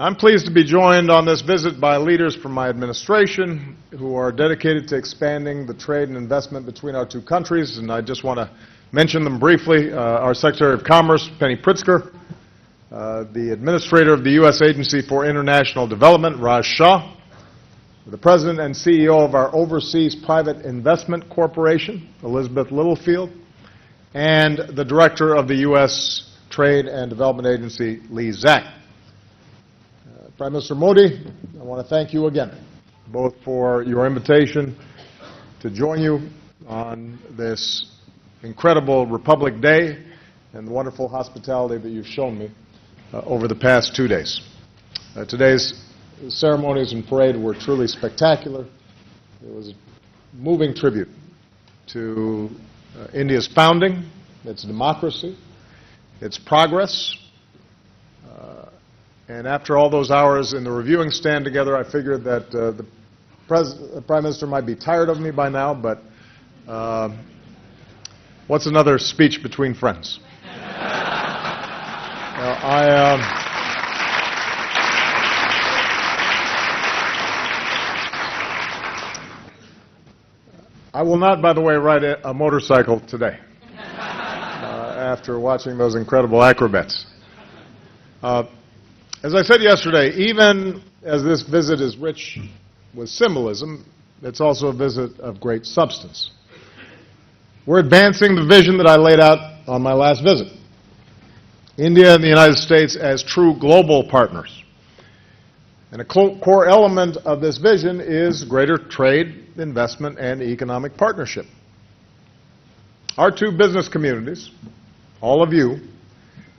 I'm pleased to be joined on this visit by leaders from my administration who are dedicated to expanding the trade and investment between our two countries, and I just want to mention them briefly. Our Secretary of Commerce, Penny Pritzker, the Administrator of the U.S. Agency for International Development, Raj Shah, the President and CEO of our Overseas Private Investment Corporation, Elizabeth Littlefield, and the Director of the U.S. Trade and Development Agency, Lee Zack. Prime Minister Modi, I want to thank you again, both for your invitation to join you on this incredible Republic Day and the wonderful hospitality that you've shown me over the past 2 days. Today's ceremonies and parade were truly spectacular. It was a moving tribute to India's founding, its democracy, its progress. And after all those hours in the reviewing stand together, I figured that the Prime Minister might be tired of me by now, but what's another speech between friends? I will not, by the way, ride a motorcycle today after watching those incredible acrobats. As I said yesterday, even as this visit is rich with symbolism, it's also a visit of great substance. We're advancing the vision that I laid out on my last visit. India and the United States as true global partners. And a core element of this vision is greater trade, investment, and economic partnership. Our two business communities, all of you,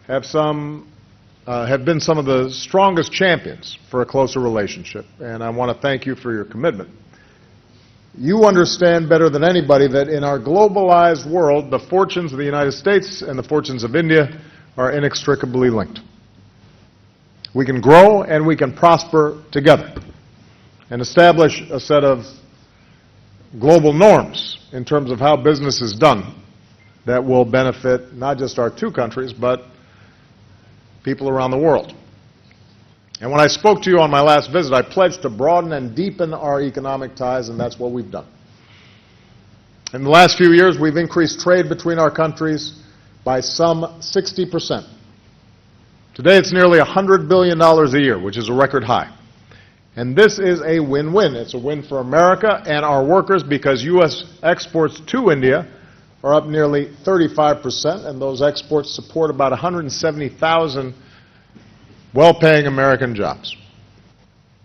have been some of the strongest champions for a closer relationship, and I want to thank you for your commitment. You understand better than anybody that in our globalized world, the fortunes of the United States and the fortunes of India are inextricably linked. We can grow and we can prosper together and establish a set of global norms in terms of how business is done that will benefit not just our two countries, but people around the world. And when I spoke to you on my last visit, I pledged to broaden and deepen our economic ties, and that's what we've done. In the last few years, we've increased trade between our countries by some 60%. Today, it's nearly $100 billion a year, which is a record high. And this is a win-win. It's a win for America and our workers because U.S. exports to India are up nearly 35%, and those exports support about 170,000 well-paying American jobs.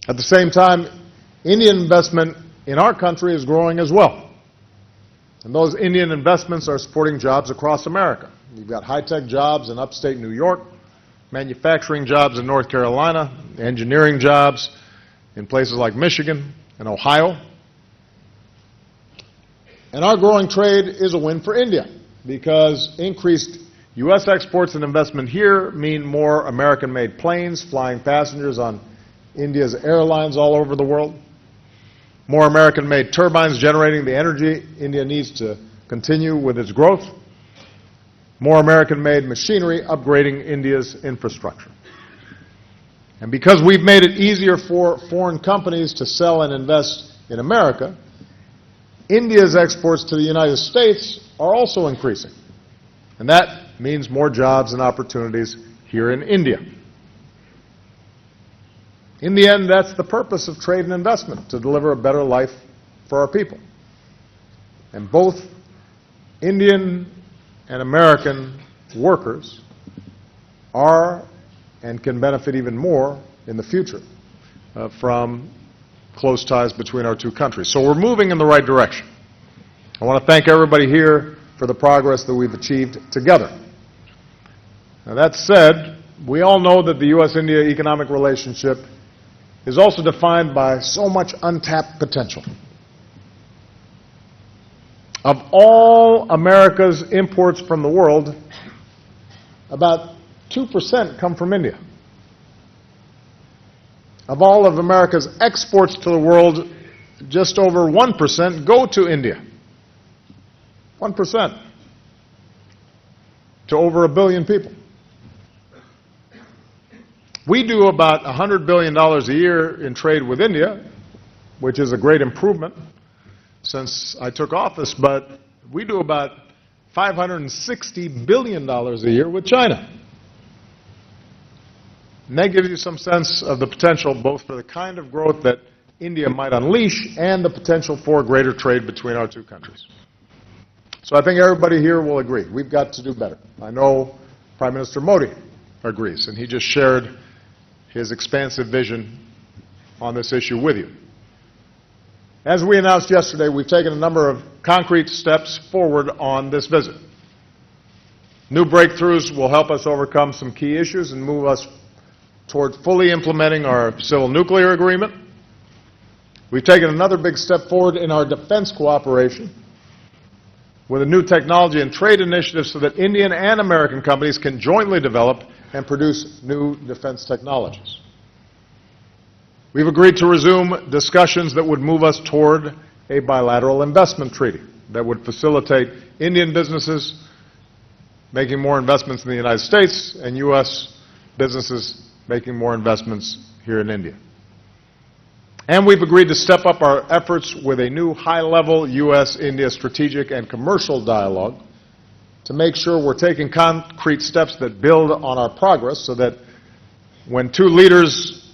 At the same time, Indian investment in our country is growing as well. And those Indian investments are supporting jobs across America. You've got high-tech jobs in upstate New York, manufacturing jobs in North Carolina, engineering jobs in places like Michigan and Ohio. And our growing trade is a win for India because increased U.S. exports and investment here mean more American-made planes flying passengers on India's airlines all over the world, more American-made turbines generating the energy India needs to continue with its growth, more American-made machinery upgrading India's infrastructure. And because we've made it easier for foreign companies to sell and invest in America, India's exports to the United States are also increasing. And that means more jobs and opportunities here in India. In the end, that's the purpose of trade and investment, to deliver a better life for our people. And both Indian and American workers are and can benefit even more in the future from close ties between our two countries. So we're moving in the right direction. I want to thank everybody here for the progress that we've achieved together. Now, that said, we all know that the U.S.-India economic relationship is also defined by so much untapped potential. Of all America's imports from the world, about 2% come from India. Of all of America's exports to the world, just over 1% go to India. 1%. To over 1 billion people. We do about $100 billion a year in trade with India, which is a great improvement since I took office, but we do about $560 billion a year with China. And that gives you some sense of the potential both for the kind of growth that India might unleash and the potential for greater trade between our two countries. So I think everybody here will agree. We've got to do better. I know Prime Minister Modi agrees, and he just shared his expansive vision on this issue with you. As we announced yesterday, we've taken a number of concrete steps forward on this visit. New breakthroughs will help us overcome some key issues and move us toward fully implementing our civil nuclear agreement. We've taken another big step forward in our defense cooperation with a new technology and trade initiative so that Indian and American companies can jointly develop and produce new defense technologies. We've agreed to resume discussions that would move us toward a bilateral investment treaty that would facilitate Indian businesses making more investments in the United States and U.S. businesses making more investments here in India. And we've agreed to step up our efforts with a new high-level U.S.-India strategic and commercial dialogue to make sure we're taking concrete steps that build on our progress so that when two leaders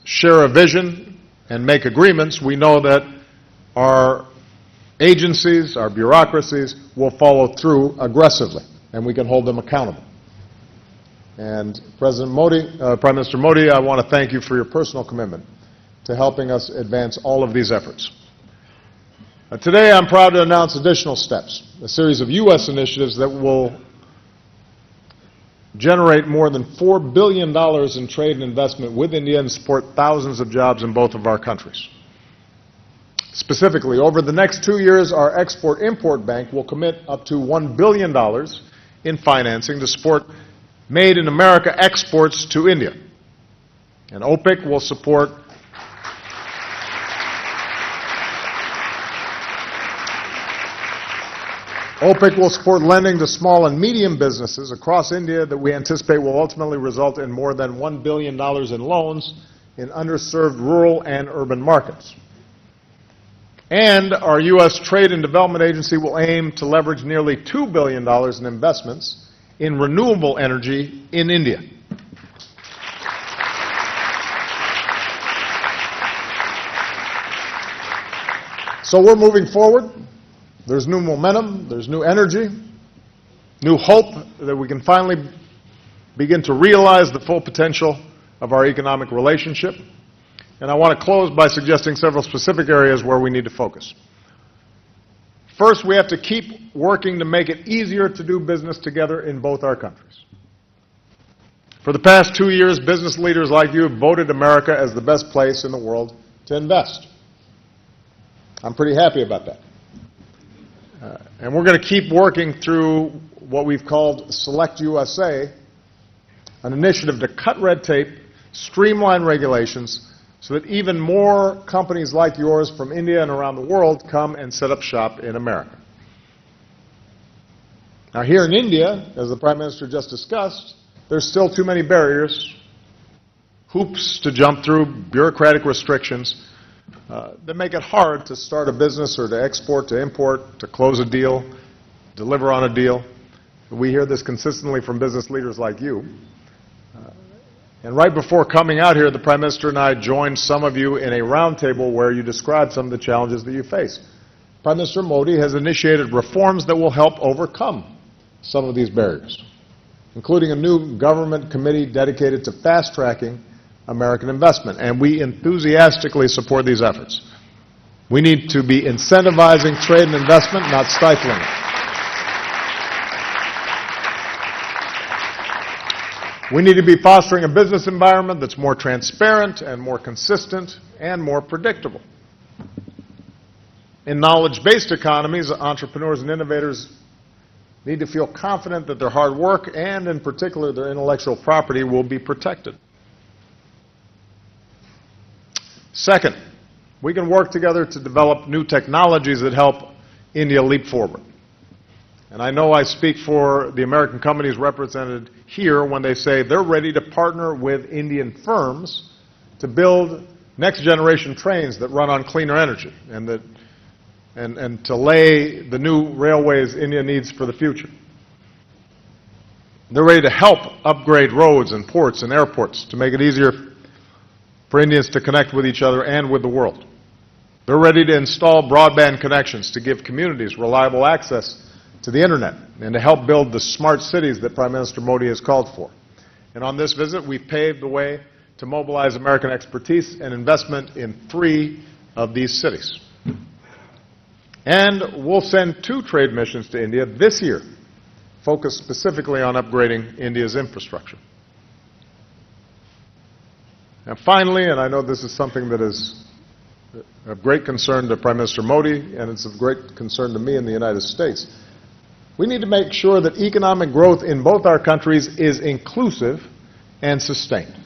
share a vision and make agreements, we know that our agencies, our bureaucracies, will follow through aggressively, and we can hold them accountable. And President Modi, Prime Minister Modi, I want to thank you for your personal commitment to helping us advance all of these efforts. Today, I'm proud to announce additional steps, a series of U.S. initiatives that will generate more than $4 billion in trade and investment with India and support thousands of jobs in both of our countries. Specifically, over the next 2 years, our Export-Import Bank will commit up to $1 billion in financing to support Made in America exports to India. And OPIC will support lending to small and medium businesses across India that we anticipate will ultimately result in more than $1 billion in loans in underserved rural and urban markets. And our U.S. Trade and Development Agency will aim to leverage nearly $2 billion in investments in renewable energy in India. So we're moving forward. There's new momentum, there's new energy, new hope that we can finally begin to realize the full potential of our economic relationship. And I want to close by suggesting several specific areas where we need to focus. First, we have to keep working to make it easier to do business together in both our countries. For the past 2 years, business leaders like you have voted America as the best place in the world to invest. I'm pretty happy about that. And we're going to keep working through what we've called Select USA, an initiative to cut red tape, streamline regulations, so that even more companies like yours from India and around the world come and set up shop in America. Now here in India, as the Prime Minister just discussed, there's still too many barriers, hoops to jump through, bureaucratic restrictions that make it hard to start a business or to export, to import, to close a deal, deliver on a deal. We hear this consistently from business leaders like you. And right before coming out here, the Prime Minister and I joined some of you in a roundtable where you described some of the challenges that you face. Prime Minister Modi has initiated reforms that will help overcome some of these barriers, including a new government committee dedicated to fast-tracking American investment, and we enthusiastically support these efforts. We need to be incentivizing trade and investment, not stifling it. We need to be fostering a business environment that's more transparent and more consistent and more predictable. In knowledge-based economies, entrepreneurs and innovators need to feel confident that their hard work and, in particular, their intellectual property will be protected. Second, we can work together to develop new technologies that help India leap forward. And I know I speak for the American companies represented here when they say they're ready to partner with Indian firms to build next-generation trains that run on cleaner energy and to lay the new railways India needs for the future. They're ready to help upgrade roads and ports and airports to make it easier for Indians to connect with each other and with the world. They're ready to install broadband connections to give communities reliable access to the Internet and to help build the smart cities that Prime Minister Modi has called for. And on this visit, we've paved the way to mobilize American expertise and investment in 3 of these cities. And we'll send 2 trade missions to India this year, focused specifically on upgrading India's infrastructure. And finally, and I know this is something that is of great concern to Prime Minister Modi, and it's of great concern to me in the United States, we need to make sure that economic growth in both our countries is inclusive and sustained.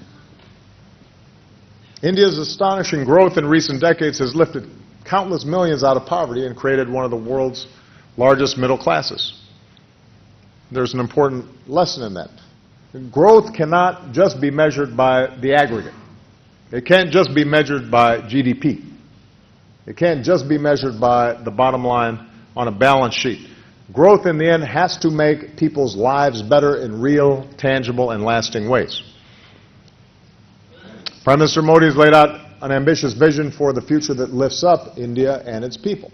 India's astonishing growth in recent decades has lifted countless millions out of poverty and created one of the world's largest middle classes. There's an important lesson in that. Growth cannot just be measured by the aggregate. It can't just be measured by GDP. It can't just be measured by the bottom line on a balance sheet. Growth in the end has to make people's lives better in real, tangible, and lasting ways. Prime Minister Modi has laid out an ambitious vision for the future that lifts up India and its people.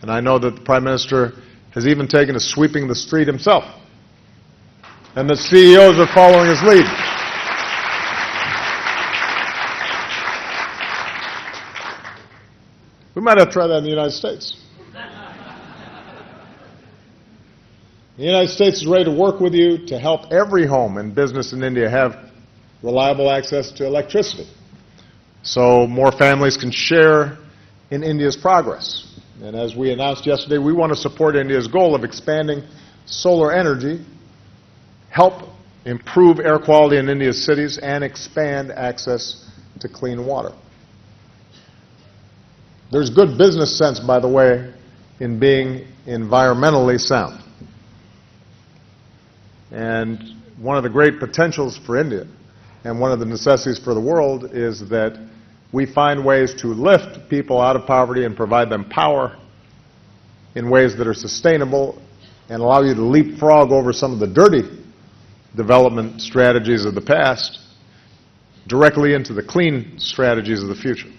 And I know that the Prime Minister has even taken to sweeping the street himself. And the CEOs are following his lead. We might have to try that in the United States. The United States is ready to work with you to help every home and business in India have reliable access to electricity, so more families can share in India's progress. And as we announced yesterday, we want to support India's goal of expanding solar energy, help improve air quality in India's cities, and expand access to clean water. There's good business sense, by the way, in being environmentally sound. And one of the great potentials for India and one of the necessities for the world is that we find ways to lift people out of poverty and provide them power in ways that are sustainable and allow you to leapfrog over some of the dirty development strategies of the past directly into the clean strategies of the future.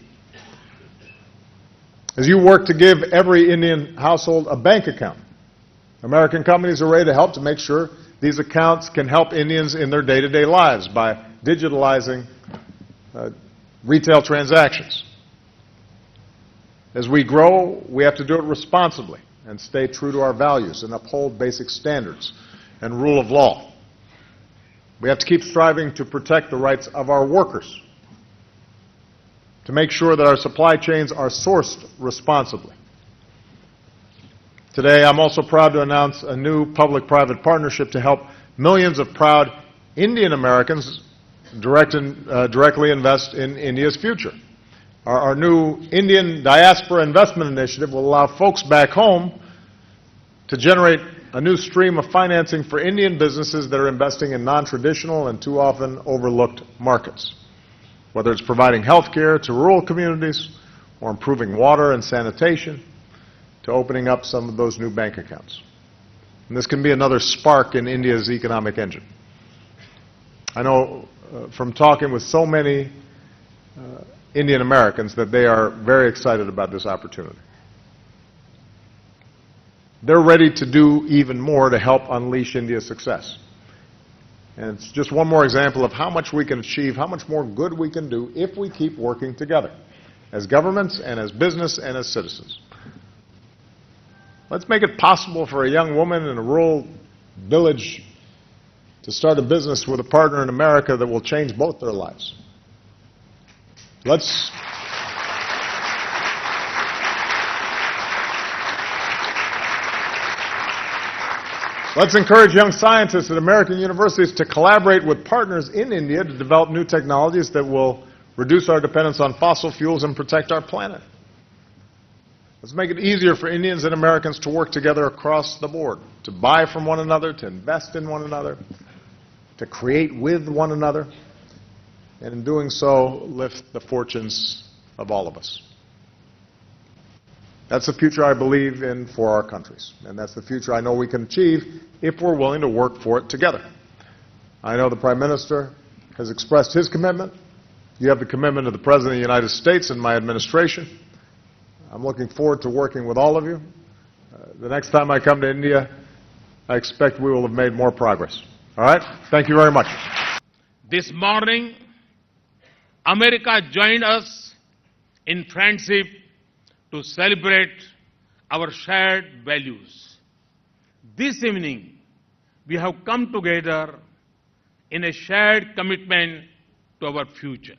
As you work to give every Indian household a bank account, American companies are ready to help to make sure these accounts can help Indians in their day-to-day lives by digitalizing retail transactions. As we grow, we have to do it responsibly and stay true to our values and uphold basic standards and rule of law. We have to keep striving to protect the rights of our workers, to make sure that our supply chains are sourced responsibly. Today, I'm also proud to announce a new public-private partnership to help millions of proud Indian Americans directly invest in India's future. Our new Indian Diaspora Investment Initiative will allow folks back home to generate a new stream of financing for Indian businesses that are investing in non-traditional and too often overlooked markets, whether it's providing health care to rural communities or improving water and sanitation, to opening up some of those new bank accounts. And this can be another spark in India's economic engine. I know from talking with so many Indian Americans that they are very excited about this opportunity. They're ready to do even more to help unleash India's success. And it's just one more example of how much we can achieve, how much more good we can do if we keep working together as governments and as business and as citizens. Let's make it possible for a young woman in a rural village to start a business with a partner in America that will change both their lives. Let's encourage young scientists at American universities to collaborate with partners in India to develop new technologies that will reduce our dependence on fossil fuels and protect our planet. Let's make it easier for Indians and Americans to work together across the board, to buy from one another, to invest in one another, to create with one another, and in doing so, lift the fortunes of all of us. That's the future I believe in for our countries, and that's the future I know we can achieve if we're willing to work for it together. I know the Prime Minister has expressed his commitment. You have the commitment of the President of the United States and my administration. I'm looking forward to working with all of you. The next time I come to India, I expect we will have made more progress. All right? Thank you very much. This morning, America joined us in friendship to celebrate our shared values. This evening, we have come together in a shared commitment to our future.